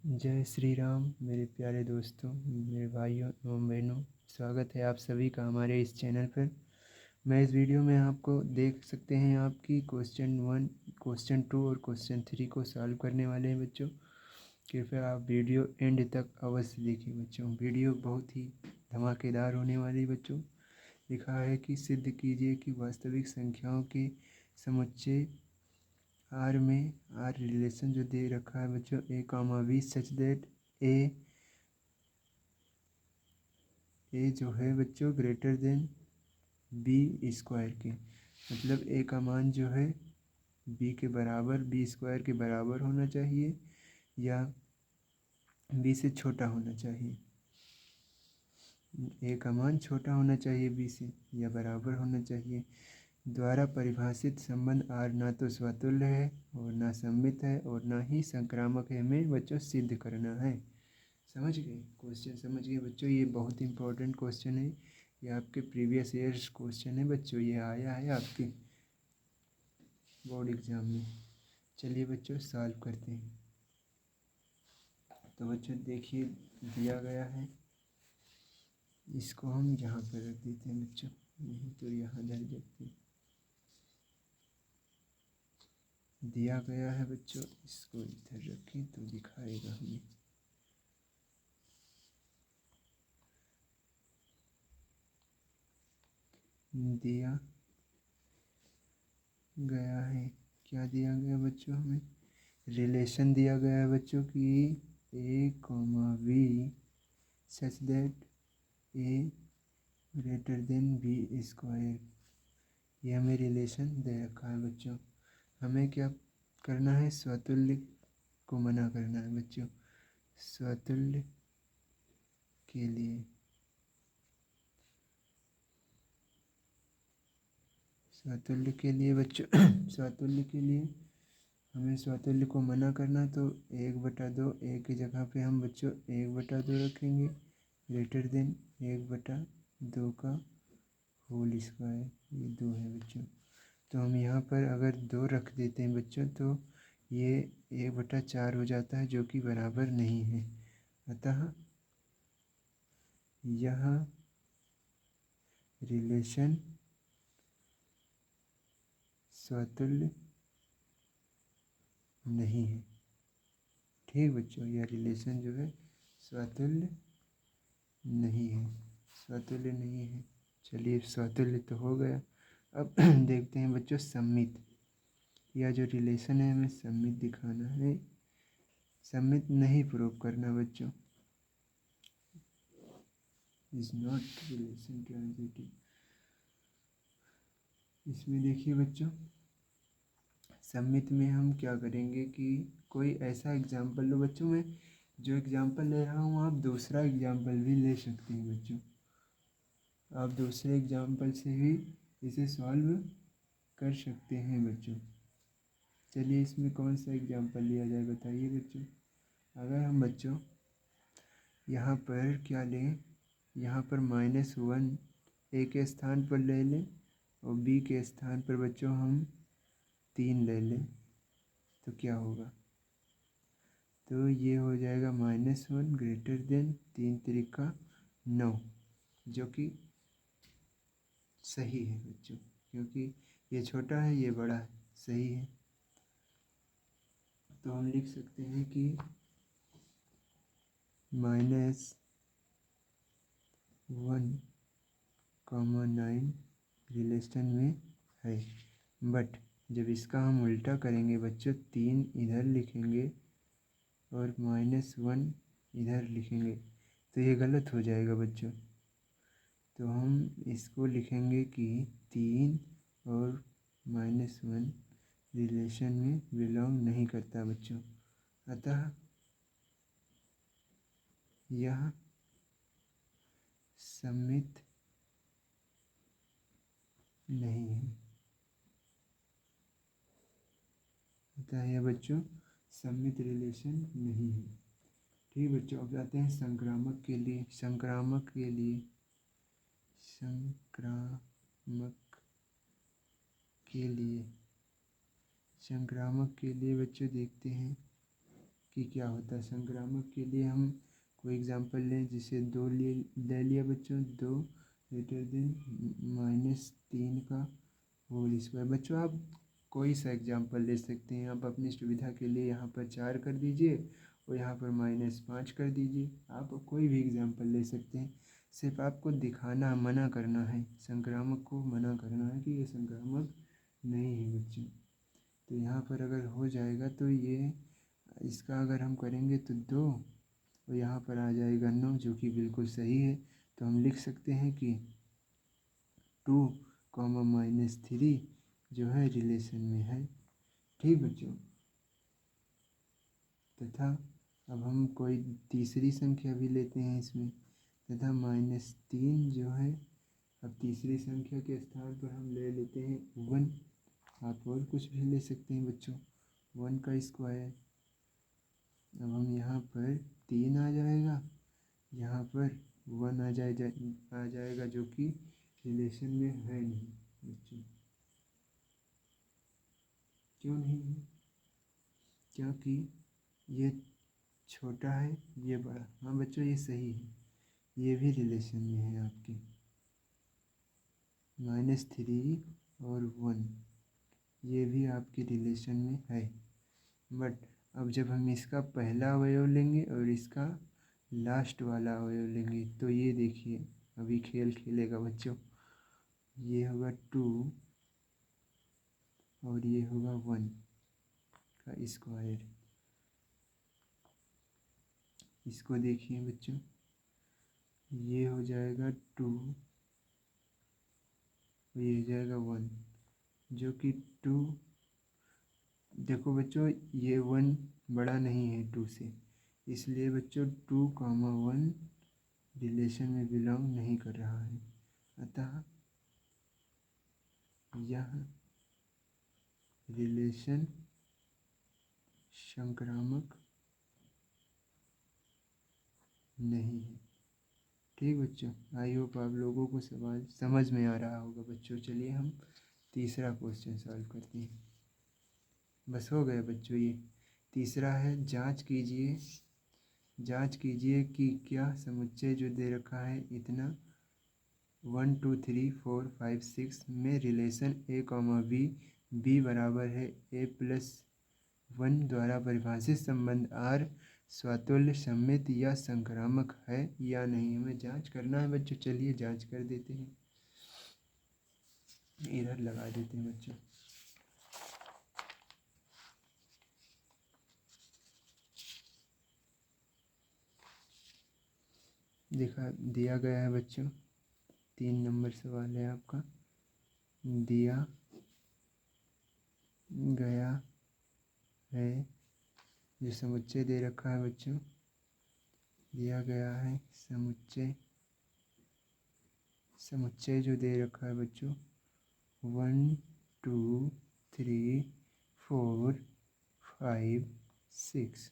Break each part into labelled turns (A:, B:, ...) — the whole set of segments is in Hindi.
A: जय श्री राम मेरे प्यारे दोस्तों, मेरे भाइयों एवं बहनों। स्वागत है आप सभी का हमारे इस चैनल पर। मैं इस वीडियो में आपको देख सकते हैं आपकी क्वेश्चन 1, क्वेश्चन 2 और क्वेश्चन 3 को सॉल्व करने वाले हैं बच्चों। कृपया आप वीडियो एंड तक अवश्य देखिए बच्चों। वीडियो बहुत ही धमाकेदार होने वाली है बच्चों। लिखा है कि सिद्ध कीजिए कि वास्तविक संख्याओं के समुच्चय आर में आर रिलेशन जो दे रखा है बच्चों a, b सच दैट ए जो है बच्चों ग्रेटर देन बी स्क्वायर के, मतलब ए का मान जो है बी के बराबर, बी स्क्वायर के बराबर होना चाहिए या बी से छोटा होना चाहिए। ए का मान छोटा होना चाहिए बी से या बराबर होना चाहिए। द्वारा परिभाषित संबंध आर ना तो स्वतुल्य है और ना सममित है और ना ही संक्रामक है, हमें बच्चों सिद्ध करना है। समझ गए क्वेश्चन? समझ गए बच्चों? ये बहुत इंपॉर्टेंट क्वेश्चन है। ये आपके प्रीवियस ईयर्स क्वेश्चन है बच्चों, ये आया है आपके बोर्ड एग्जाम में। चलिए बच्चों सॉल्व करते हैं। तो बच्चों देखिए दिया गया है, इसको हम यहाँ पर रख देते हैं बच्चों, नहीं तो यहाँ धर देते हैं। दिया गया है बच्चों, इसको इधर रखें तो दिखाएगा हमें। दिया गया है, क्या दिया गया बच्चों? हमें रिलेशन दिया गया है बच्चों कि a, b such that a greater than b square. ये हमें रिलेशन दे रखा है बच्चों। हमें क्या करना है? स्वतुल्य को मना करना है बच्चों। स्वतुल्य के लिए बच्चों स्वतुल्य के लिए हमें स्वतुल्य को मना करना, तो 1/2 ए की जगह पे हम बच्चों 1/2 रखेंगे, ग्रेटर देन 1/2 का होल स्क्वायर, ये 2 है बच्चों। तो हम यहाँ पर अगर 2 रख देते हैं बच्चों तो ये 1/4 हो जाता है, जो कि बराबर नहीं है। अतः यह रिलेशन स्वतुल्य नहीं है। ठीक बच्चों, यह रिलेशन जो है स्वतुल्य नहीं है, स्वतुल्य नहीं है। चलिए स्वतुल्य तो हो गया। अब देखते हैं बच्चों सममित। यह जो रिलेशन है हमें सममित दिखाना है, सममित नहीं प्रूव करना बच्चों। Is not relation transitive. इसमें देखिए बच्चों सममित में हम क्या करेंगे कि कोई ऐसा एग्जाम्पल लो बच्चों। मैं जो एग्जाम्पल ले रहा हूँ आप दूसरा एग्जाम्पल भी ले सकते हैं बच्चों। आप दूसरे एग्जाम्पल से भी इसे सॉल्व कर सकते हैं बच्चों। चलिए इसमें कौन सा एग्जाम्पल लिया जाए बताइए बच्चों। अगर हम बच्चों यहाँ पर क्या लें, यहाँ पर -1 ए के स्थान पर ले लें और बी के स्थान पर बच्चों हम 3 ले लें, तो क्या होगा? तो ये हो जाएगा -1 ग्रेटर देन 3 त्रिका 9, जो कि सही है बच्चों, क्योंकि ये छोटा है ये बड़ा है, सही है। तो हम लिख सकते हैं कि -1,9 रिलेशन में है। बट जब इसका हम उल्टा करेंगे बच्चों, 3 इधर लिखेंगे और -1 इधर लिखेंगे तो ये गलत हो जाएगा बच्चों। तो हम इसको लिखेंगे कि 3 और -1 रिलेशन में बिलोंग नहीं करता बच्चों। अतः यह सममित नहीं है। अतः यह बच्चों सममित रिलेशन नहीं है। ठीक बच्चों, अब जाते हैं संक्रामक के लिए। संक्रामक के लिए बच्चों देखते हैं कि क्या होता है। संक्रामक के लिए हम कोई एग्जांपल लें, जैसे 2 ले लिया बच्चों, 2 ग्रेटर देन -3 का होल स्क्वायर। बच्चों आप कोई सा एग्जांपल ले सकते हैं, आप अपनी सुविधा के लिए यहाँ पर 4 कर दीजिए और यहाँ पर -5 कर दीजिए। आप कोई भी एग्जांपल ले सकते हैं, सिर्फ आपको दिखाना, मना करना है, संक्रामक को मना करना है कि ये संक्रामक नहीं है बच्चों। तो यहाँ पर अगर हो जाएगा तो ये इसका अगर हम करेंगे तो 2 और यहाँ पर आ जाएगा 9, जो कि बिल्कुल सही है। तो हम लिख सकते हैं कि 2, -3 जो है रिलेशन में है। ठीक बच्चों, तथा अब हम कोई तीसरी संख्या भी लेते हैं इसमें, तथा -3 जो है, अब तीसरी संख्या के स्थान पर हम ले लेते हैं 1। आप और कुछ भी ले सकते हैं बच्चों, 1 का स्क्वायर। अब हम यहाँ पर 3 आ जाएगा, यहाँ पर 1 आ जाएगा, जो कि रिलेशन में है नहीं बच्चों। क्यों नहीं है? क्योंकि ये छोटा है, ये बड़ा। हाँ बच्चों ये सही है, ये भी रिलेशन में है आपके। -3 और 1 ये भी आपके रिलेशन में है। बट अब जब हम इसका पहला अवयव लेंगे और इसका लास्ट वाला अवयव लेंगे, तो ये देखिए अभी खेल खेलेगा बच्चों। ये होगा 2 और ये होगा 1 का स्क्वायर। इसको देखिए बच्चों, ये हो जाएगा 2 और ये हो जाएगा 1, जो कि 2। देखो बच्चों ये 1 बड़ा नहीं है 2 से, इसलिए बच्चों 2, 1 रिलेशन में बिलोंग नहीं कर रहा है। अतः यह रिलेशन संक्रामक नहीं है। ठीक बच्चों, आई होप आप लोगों को सवाल समझ में आ रहा होगा बच्चों। चलिए हम तीसरा क्वेश्चन सॉल्व करते हैं। बस हो गया बच्चों। ये तीसरा है, जांच कीजिए कि क्या समुच्चय जो दे रखा है इतना 1 2 3 4 5 6 में रिलेशन a, b बराबर है a+1 द्वारा परिभाषित संबंध r स्वतुल्य, सममित या संक्रामक है या नहीं। हमें जांच करना है बच्चों। चलिए जांच कर देते हैं, इधर लगा देते हैं बच्चों। दिया गया है बच्चों, 3 नंबर सवाल है आपका। दिया गया है, जो समुच्चय दे रखा है बच्चों, दिया गया है समुच्चय जो दे रखा है बच्चों 1 2 3 4 5 6,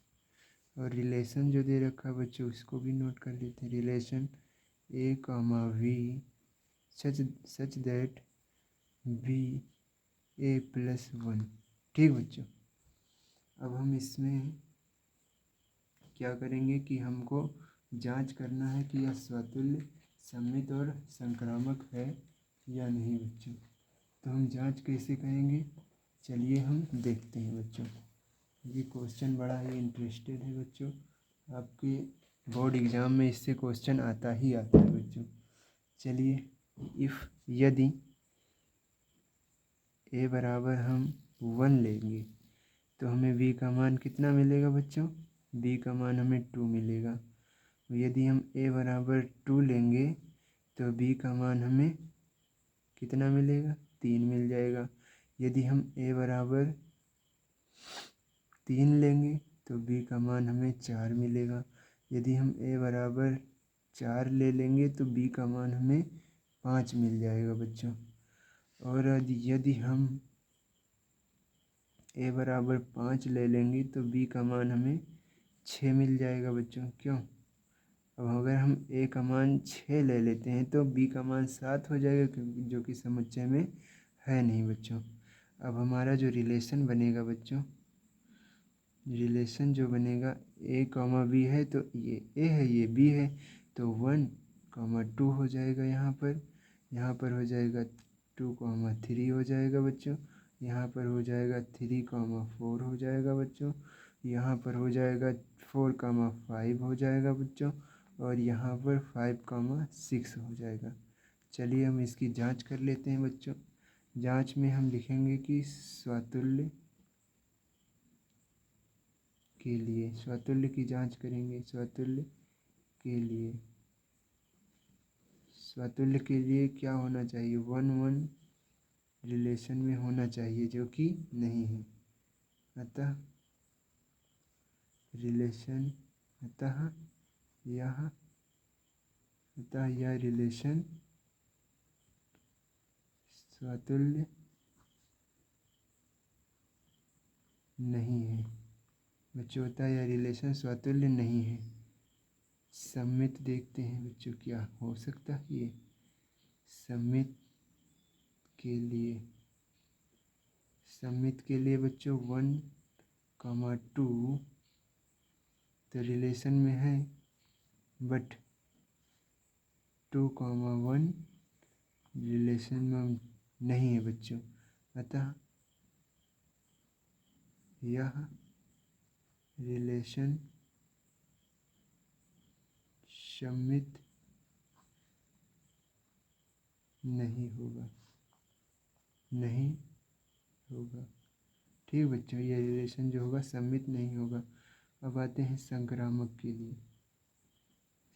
A: और रिलेशन जो दे रखा है बच्चों उसको भी नोट कर लेते हैं। Relation a, v such that b a+1। ठीक बच्चों, अब हम इसमें क्या करेंगे कि हमको जांच करना है कि यह स्वतुल्य, सममित और संक्रामक है या नहीं बच्चों। तो हम जांच कैसे करेंगे, चलिए हम देखते हैं बच्चों। ये क्वेश्चन बड़ा ही इंटरेस्टेड है बच्चों, आपके बोर्ड एग्ज़ाम में इससे क्वेश्चन आता ही आता है बच्चों। चलिए, यदि a बराबर हम 1 लेंगे तो हमें b का मान कितना मिलेगा बच्चों, b का मान हमें 2 मिलेगा। यदि हम a बराबर 2 लेंगे तो b का मान हमें कितना मिलेगा, 3 मिल जाएगा। यदि हम a बराबर 3 लेंगे तो b का मान हमें 4 मिलेगा। यदि हम a बराबर 4 ले लेंगे तो b का मान हमें 5 मिल जाएगा बच्चों। और यदि हम a बराबर 5 ले लेंगे तो b का मान हमें 6 मिल जाएगा बच्चों। क्यों? अब अगर हम a का मान 6 ले लेते हैं तो b का मान 7 हो जाएगा, क्योंकि जो कि समुच्चय में है नहीं बच्चों। अब हमारा जो रिलेशन बनेगा बच्चों रिलेशन जो बनेगा ए कॉमा बी है तो ये ए है ये बी है, तो 1, 2 हो जाएगा यहाँ पर हो जाएगा 2, 3 हो जाएगा बच्चों, यहाँ पर हो जाएगा 3, 4 हो जाएगा बच्चों, यहाँ पर हो जाएगा 4, 5 हो जाएगा बच्चों, और यहाँ पर 5, 6 हो जाएगा। चलिए हम इसकी जांच कर लेते हैं बच्चों। जांच में हम लिखेंगे कि स्वतुल्य के लिए, स्वतुल्य की जांच करेंगे। स्वतुल्य के लिए क्या होना चाहिए, 1, 1 रिलेशन में होना चाहिए, जो कि नहीं है। अतः रिलेशन अतः यह रिलेशन स्वतुल्य नहीं है बच्चों, अतः यह रिलेशन स्वतुल्य नहीं है। सममित देखते हैं बच्चों क्या हो सकता है ये। सममित के लिए बच्चों 1, 2 तो रिलेशन में है, बट 2, 1 रिलेशन में नहीं है बच्चों, अतः यह रिलेशन सममित नहीं होगा। ठीक बच्चों, यह रिलेशन जो होगा सममित नहीं होगा। अब आते हैं संक्रामक के लिए।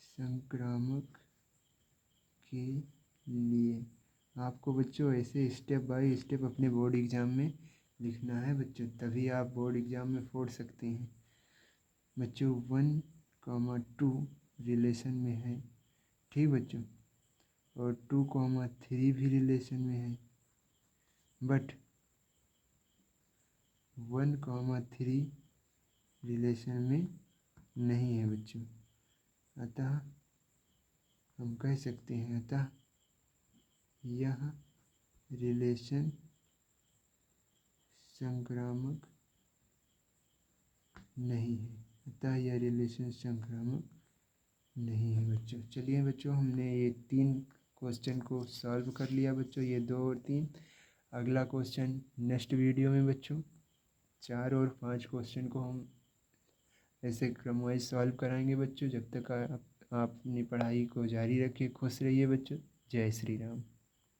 A: संक्रामक के लिए आपको बच्चों ऐसे स्टेप बाय स्टेप अपने बोर्ड एग्ज़ाम में लिखना है बच्चों, तभी आप बोर्ड एग्ज़ाम में फोड़ सकते हैं बच्चों। 1, 2 रिलेशन में है, ठीक बच्चों, और 2, 3 भी रिलेशन में है, बट 1, 3 रिलेशन में नहीं है बच्चों। अतः हम कह सकते हैं, अतः यह रिलेशन संक्रामक नहीं है। नहीं है बच्चों। चलिए बच्चों, हमने ये 3 क्वेश्चन को सॉल्व कर लिया बच्चों, ये 2 और 3। अगला क्वेश्चन नेक्स्ट वीडियो में बच्चों 4 और 5 क्वेश्चन को हम ऐसे क्रमवाइज सॉल्व कराएंगे बच्चों। जब तक आप अपनी पढ़ाई को जारी रखिए, खुश रहिए बच्चों। जय श्री राम।